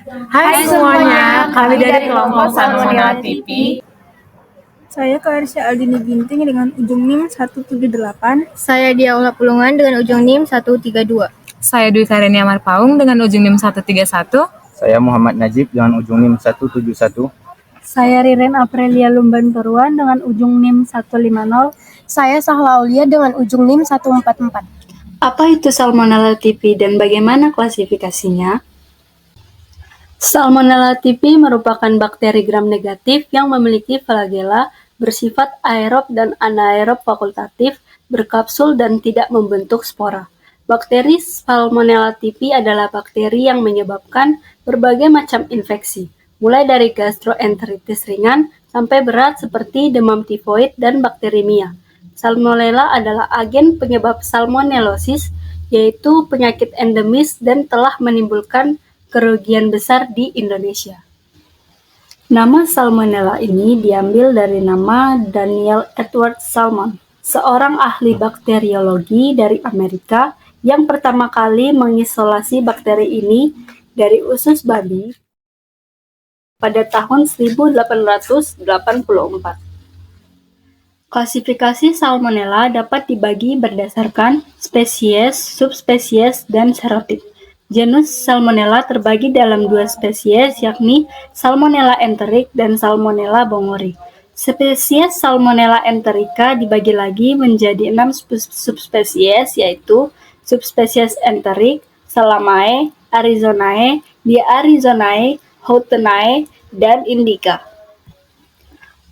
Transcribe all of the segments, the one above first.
Hai semuanya, kami dari kelompok Salmonella TV. Saya Karsya Aldini Ginting dengan ujung NIM 178. Saya Diaula Pulungan dengan ujung NIM 132. Saya Dwi Karenia Marpaung dengan ujung NIM 131. Saya Muhammad Najib dengan ujung NIM 171. Saya Riren Aprilia Lumban Peruan dengan ujung NIM 150. Saya Sahla Aulia dengan ujung NIM 144. Apa itu Salmonella typhi dan bagaimana klasifikasinya? Salmonella typhi merupakan bakteri gram negatif yang memiliki flagella, bersifat aerob dan anaerob fakultatif, berkapsul dan tidak membentuk spora. Bakteri Salmonella typhi adalah bakteri yang menyebabkan berbagai macam infeksi, mulai dari gastroenteritis ringan sampai berat seperti demam tifoid dan bakterimia. Salmonella adalah agen penyebab salmonellosis, yaitu penyakit endemis dan telah menimbulkan kerugian besar di Indonesia. Nama Salmonella ini diambil dari nama Daniel Edward Salmon, seorang ahli bakteriologi dari Amerika yang pertama kali mengisolasi bakteri ini dari usus babi pada tahun 1884. Klasifikasi Salmonella dapat dibagi berdasarkan spesies, subspesies, dan serotip. Genus Salmonella terbagi dalam dua spesies, yakni Salmonella enteric dan Salmonella bongori. Spesies Salmonella enterica dibagi lagi menjadi 6 subspesies, yaitu subspesies enteric, Salamae, Arizonae, Arizonae, Houghtonae, dan Indica.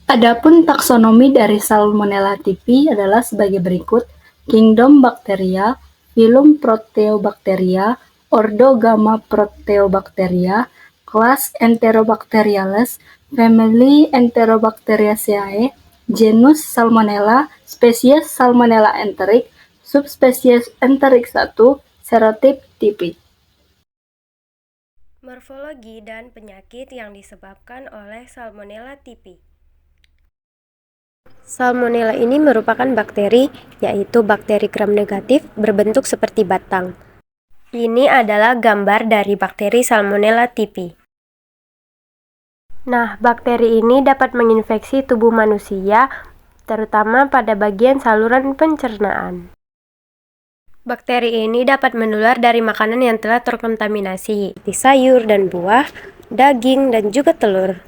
Adapun taksonomi dari Salmonella typhi adalah sebagai berikut: Kingdom Bacteria, Phylum Proteobacteria, Ordo Gamma Proteobacteria, Class Enterobacteriales, Family Enterobacteriaceae, Genus Salmonella, Spesies Salmonella enteric, Subspesies enteric 1, Serotip typhi. Morfologi dan penyakit yang disebabkan oleh Salmonella typhi. Salmonella ini merupakan bakteri, yaitu bakteri gram negatif berbentuk seperti batang. Ini adalah gambar dari bakteri Salmonella typhi. Nah, bakteri ini dapat menginfeksi tubuh manusia, terutama pada bagian saluran pencernaan. Bakteri ini dapat menular dari makanan yang telah terkontaminasi, seperti sayur dan buah, daging, dan juga telur.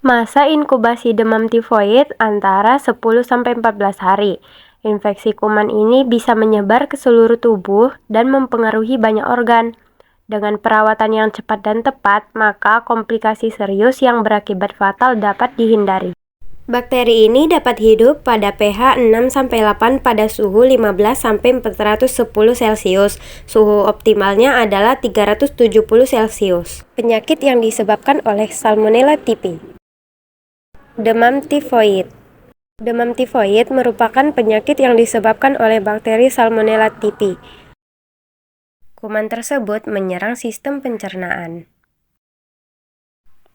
Masa inkubasi demam tifoid antara 10-14 hari. Infeksi kuman ini bisa menyebar ke seluruh tubuh dan mempengaruhi banyak organ. Dengan perawatan yang cepat dan tepat, maka komplikasi serius yang berakibat fatal dapat dihindari. Bakteri ini dapat hidup pada pH 6-8 pada suhu 15-410 Celcius. Suhu optimalnya adalah 370 Celcius. Penyakit yang disebabkan oleh Salmonella typhi. Demam tifoid. Demam tifoid merupakan penyakit yang disebabkan oleh bakteri Salmonella typhi. Kuman tersebut menyerang sistem pencernaan.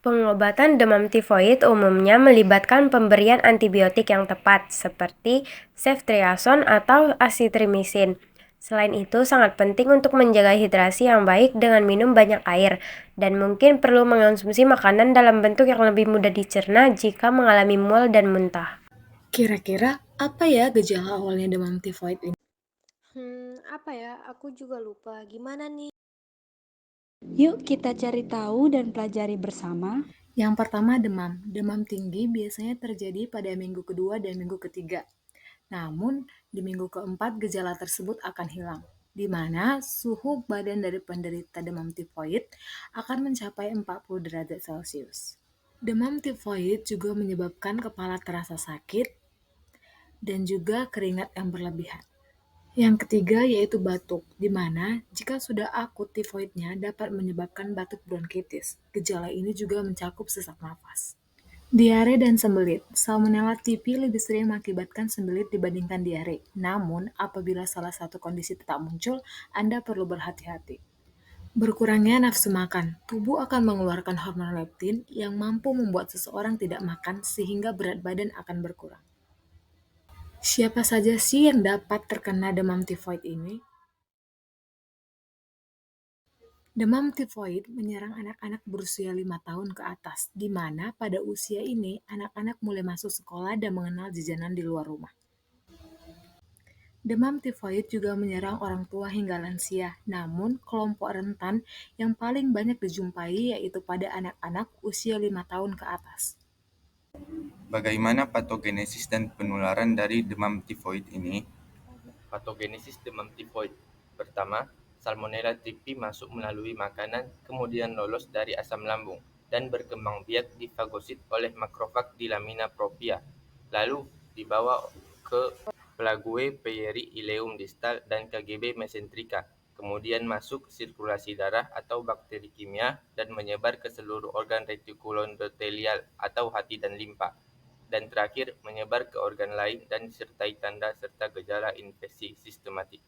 Pengobatan demam tifoid umumnya melibatkan pemberian antibiotik yang tepat, seperti ceftriaxone atau asitromycin. Selain itu, sangat penting untuk menjaga hidrasi yang baik dengan minum banyak air, dan mungkin perlu mengonsumsi makanan dalam bentuk yang lebih mudah dicerna jika mengalami mual dan muntah. Kira-kira apa ya gejala awalnya demam tifoid ini? Aku juga lupa. Gimana nih? Yuk kita cari tahu dan pelajari bersama. Yang pertama demam. Demam tinggi biasanya terjadi pada minggu kedua dan minggu ketiga. Namun, di minggu keempat gejala tersebut akan hilang, di mana suhu badan dari penderita demam tifoid akan mencapai 40 derajat Celcius. Demam tifoid juga menyebabkan kepala terasa sakit dan juga keringat yang berlebihan. Yang ketiga yaitu batuk, di mana jika sudah akut tifoidnya dapat menyebabkan batuk bronkitis. Gejala ini juga mencakup sesak nafas. Diare dan sembelit. Salmonella typhi lebih sering mengakibatkan sembelit dibandingkan diare. Namun, apabila salah satu kondisi tetap muncul, Anda perlu berhati-hati. Berkurangnya nafsu makan. Tubuh akan mengeluarkan hormon leptin yang mampu membuat seseorang tidak makan sehingga berat badan akan berkurang. Siapa saja sih yang dapat terkena demam tifoid ini? Demam tifoid menyerang anak-anak berusia 5 tahun ke atas, di mana pada usia ini anak-anak mulai masuk sekolah dan mengenal jajanan di luar rumah. Demam tifoid juga menyerang orang tua hingga lansia, namun kelompok rentan yang paling banyak dijumpai yaitu pada anak-anak usia 5 tahun ke atas. Bagaimana patogenesis dan penularan dari demam tifoid ini? Patogenesis demam tifoid. Pertama, Salmonella typhi masuk melalui makanan, kemudian lolos dari asam lambung, dan berkembang biak di fagosit oleh makrofag di lamina propria. Lalu dibawa ke Plague Peyeri ileum distal dan KGB mesenterica, kemudian masuk sirkulasi darah atau bakteri kimia dan menyebar ke seluruh organ retikuloendotelial atau hati dan limpa, dan terakhir menyebar ke organ lain dan disertai tanda serta gejala infeksi sistematik.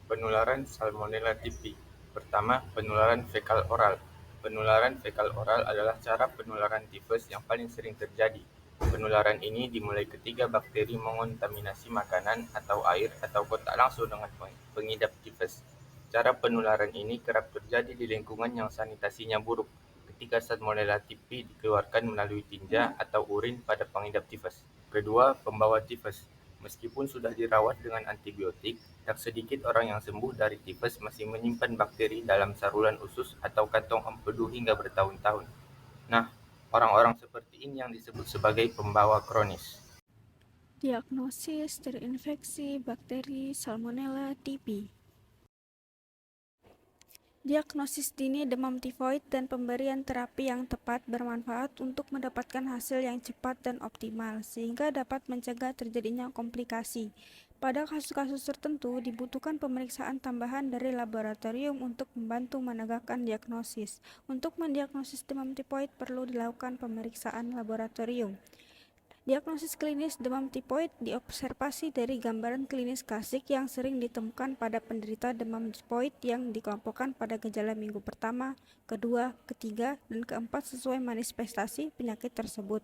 Penularan Salmonella typhi. Pertama, penularan fekal oral. Penularan fekal oral adalah cara penularan tifus yang paling sering terjadi. Penularan ini dimulai ketika bakteri mengontaminasi makanan atau air atau kontak langsung dengan pengidap tifus. Cara penularan ini kerap terjadi di lingkungan yang sanitasinya buruk, ketika Salmonella typhi dikeluarkan melalui tinja atau urin pada pengidap tifus. Kedua, pembawa tifus. Meskipun sudah dirawat dengan antibiotik, tak sedikit orang yang sembuh dari tifus masih menyimpan bakteri dalam saluran usus atau kantong empedu hingga bertahun-tahun. Nah, orang-orang seperti ini yang disebut sebagai pembawa kronis. Diagnosis terinfeksi bakteri Salmonella typhi. Diagnosis dini demam tifoid dan pemberian terapi yang tepat bermanfaat untuk mendapatkan hasil yang cepat dan optimal, sehingga dapat mencegah terjadinya komplikasi. Pada kasus-kasus tertentu, dibutuhkan pemeriksaan tambahan dari laboratorium untuk membantu menegakkan diagnosis. Untuk mendiagnosis demam tifoid perlu dilakukan pemeriksaan laboratorium. Diagnosis klinis demam tifoid diobservasi dari gambaran klinis klasik yang sering ditemukan pada penderita demam tifoid yang dikelompokkan pada gejala minggu pertama, kedua, ketiga, dan keempat sesuai manifestasi penyakit tersebut.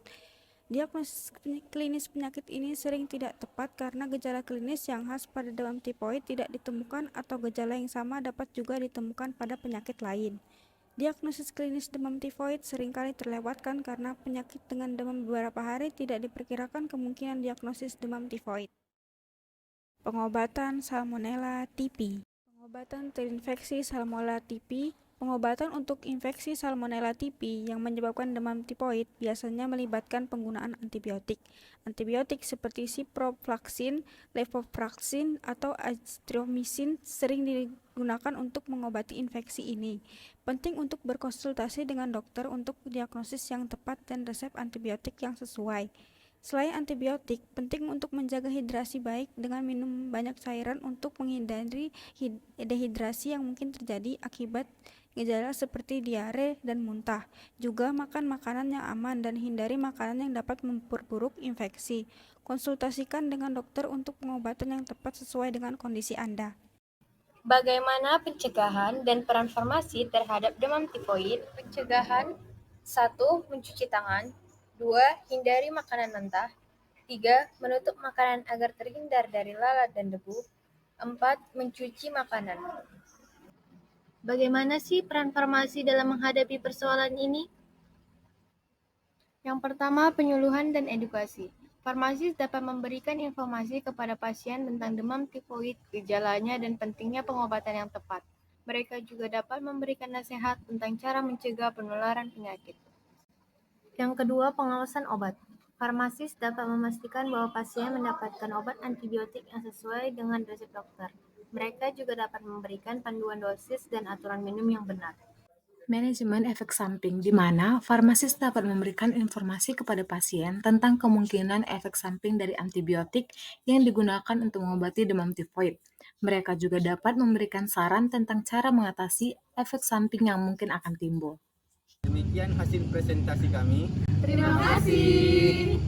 Diagnosis klinis penyakit ini sering tidak tepat karena gejala klinis yang khas pada demam tifoid tidak ditemukan atau gejala yang sama dapat juga ditemukan pada penyakit lain. Diagnosis klinis demam tifoid seringkali terlewatkan karena penyakit dengan demam beberapa hari tidak diperkirakan kemungkinan diagnosis demam tifoid. Pengobatan Salmonella typhi. Pengobatan terinfeksi Salmonella typhi. Pengobatan untuk infeksi Salmonella typhi yang menyebabkan demam tifoid biasanya melibatkan penggunaan antibiotik. Antibiotik seperti ciprofloxacin, levofloxacin, atau azithromycin sering digunakan untuk mengobati infeksi ini. Penting untuk berkonsultasi dengan dokter untuk diagnosis yang tepat dan resep antibiotik yang sesuai. Selain antibiotik, penting untuk menjaga hidrasi baik dengan minum banyak cairan untuk menghindari dehidrasi yang mungkin terjadi akibat gejala seperti diare dan muntah. Juga makan makanan yang aman dan hindari makanan yang dapat memperburuk infeksi. Konsultasikan dengan dokter untuk pengobatan yang tepat sesuai dengan kondisi Anda. Bagaimana pencegahan dan peran farmasi terhadap demam tifoid? Pencegahan 1. Mencuci tangan 2. Hindari makanan mentah 3. Menutup makanan agar terhindar dari lalat dan debu 4. Mencuci makanan. Bagaimana sih peran farmasi dalam menghadapi persoalan ini? Yang pertama, penyuluhan dan edukasi. Farmasis dapat memberikan informasi kepada pasien tentang demam tifoid, gejalanya, dan pentingnya pengobatan yang tepat. Mereka juga dapat memberikan nasihat tentang cara mencegah penularan penyakit. Yang kedua, pengawasan obat. Farmasis dapat memastikan bahwa pasien mendapatkan obat antibiotik yang sesuai dengan resep dokter. Mereka juga dapat memberikan panduan dosis dan aturan minum yang benar. Manajemen efek samping, di mana farmasis dapat memberikan informasi kepada pasien tentang kemungkinan efek samping dari antibiotik yang digunakan untuk mengobati demam tifoid. Mereka juga dapat memberikan saran tentang cara mengatasi efek samping yang mungkin akan timbul. Demikian hasil presentasi kami. Terima kasih.